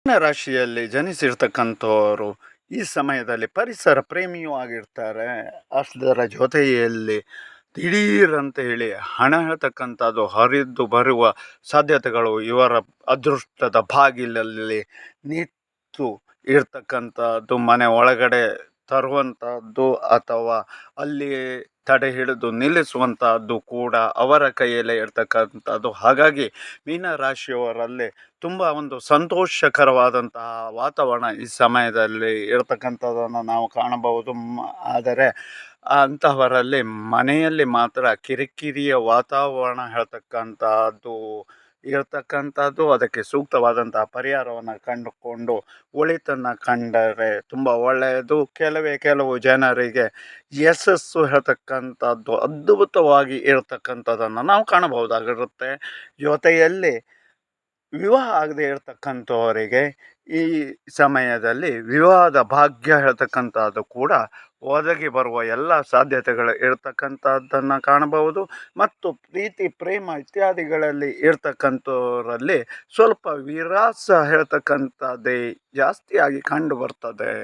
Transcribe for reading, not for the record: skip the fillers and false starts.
ಮೀನ ರಾಶಿಯಲ್ಲಿ ಜನಿಸಿರ್ತಕ್ಕಂಥವರು ಈ ಸಮಯದಲ್ಲಿ ಪರಿಸರ ಪ್ರೇಮಿಯೂ ಆಗಿರ್ತಾರೆ. ಅದರ ಜೊತೆಯಲ್ಲಿ ದಿಢೀರ್ ಅಂತ ಹೇಳಿ ಹಣ ಹೇಳ್ತಕ್ಕಂಥದ್ದು ಹರಿದು ಬರುವ ಸಾಧ್ಯತೆಗಳು ಇವರ ಅದೃಷ್ಟದ ಬಾಗಿಲಲ್ಲಿ ನಿಂತು ಇರ್ತಕ್ಕಂಥದ್ದು, ಮನೆ ಒಳಗಡೆ ತರುವಂತಹದ್ದು ಅಥವಾ ಅಲ್ಲಿ ತಡೆ ಹಿಡಿದು ನಿಲ್ಲಿಸುವಂತಹದ್ದು ಕೂಡ ಅವರ ಕೈಯಲ್ಲೇ ಇರ್ತಕ್ಕಂಥದ್ದು. ಹಾಗಾಗಿ ಮೀನರಾಶಿಯವರಲ್ಲಿ ತುಂಬ ಒಂದು ಸಂತೋಷಕರವಾದಂತಹ ವಾತಾವರಣ ಈ ಸಮಯದಲ್ಲಿ ಇರತಕ್ಕಂಥದ್ದನ್ನು ನಾವು ಕಾಣಬಹುದು. ಆದರೆ ಅಂತಹವರಲ್ಲಿ ಮನೆಯಲ್ಲಿ ಮಾತ್ರ ಕಿರಿಕಿರಿಯ ವಾತಾವರಣ ಹೇಳ್ತಕ್ಕಂಥದ್ದು ಇರತಕ್ಕಂಥದ್ದು. ಅದಕ್ಕೆ ಸೂಕ್ತವಾದಂತಹ ಪರಿಹಾರವನ್ನು ಕಂಡುಕೊಂಡು ಒಳಿತನ್ನು ಕಂಡರೆ ತುಂಬ ಒಳ್ಳೆಯದು. ಕೆಲವು ಜನರಿಗೆ ಯಶಸ್ಸು ಹೇಳ್ತಕ್ಕಂಥದ್ದು ಅದ್ಭುತವಾಗಿ ಇರತಕ್ಕಂಥದ್ದನ್ನು ನಾವು ಕಾಣಬಹುದಾಗಿರುತ್ತೆ. ಜೊತೆಯಲ್ಲಿ ವಿವಾಹ ಆಗದೆ ಇರತಕ್ಕಂಥವರಿಗೆ ಈ ಸಮಯದಲ್ಲಿ ವಿವಾಹದ ಭಾಗ್ಯ ಹೇಳ್ತಕ್ಕಂಥದ್ದು ಕೂಡ ಒದಗಿ ಬರುವ ಎಲ್ಲ ಸಾಧ್ಯತೆಗಳು ಇರತಕ್ಕಂಥದ್ದನ್ನು ಕಾಣಬಹುದು. ಮತ್ತು ಪ್ರೀತಿ ಪ್ರೇಮ ಇತ್ಯಾದಿಗಳಲ್ಲಿ ಇರ್ತಕ್ಕಂಥವರಲ್ಲಿ ಸ್ವಲ್ಪ ವಿರಸ ಹೇಳ್ತಕ್ಕಂಥದ್ದೇ ಜಾಸ್ತಿಯಾಗಿ ಕಂಡು ಬರ್ತದೆ.